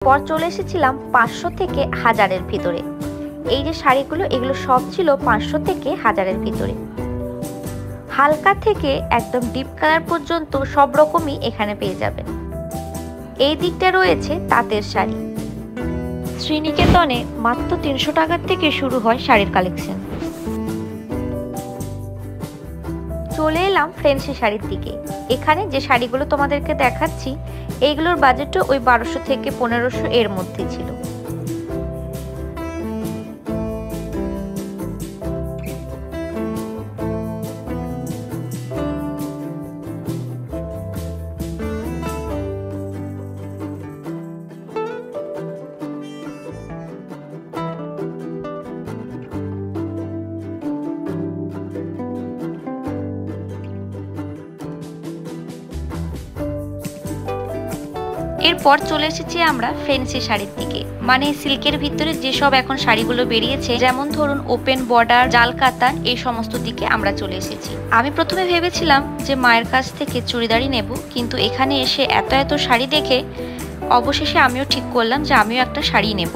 পর চলে এসেছিলাম 500 থেকে 1000-এর ভিতরে। এই যে শাড়িগুলো, এগুলো সব ছিল 500 থেকে 1000-এর ভিতরে। হালকা থেকে একদম ডিপ কালার পর্যন্ত সব রকমই এখানে পেয়ে যাবেন। এই দিকটা রয়েছে তাঁতের শাড়ি। শ্রীনিকেতনে মাত্র 300 টাকার থেকে শুরু হয় শাড়ির কালেকশন। চলে এলাম ফ্যান্সি শাড়ির দিকে। এখানে যে শাড়িগুলো তোমাদেরকে দেখাচ্ছি, এইগুলোর বাজেটও ওই 1200 থেকে 1500 এর মধ্যে ছিল। এরপর চলে এসেছি আমরা ফ্যান্সি শাড়ির দিকে, মানে সিল্কের ভিতরে যেসব এখন শাড়িগুলো বেরিয়েছে, যেমন ধরুন ওপেন বর্ডার, জাল কাতান, এই সমস্ত দিকে আমরা চলে এসেছি। আমি প্রথমে ভেবেছিলাম যে মায়ের কাছ থেকে চুড়িদারই নেব, কিন্তু এখানে এসে এত শাড়ি দেখে অবশেষে আমিও ঠিক করলাম যে আমিও একটা শাড়ি নেব।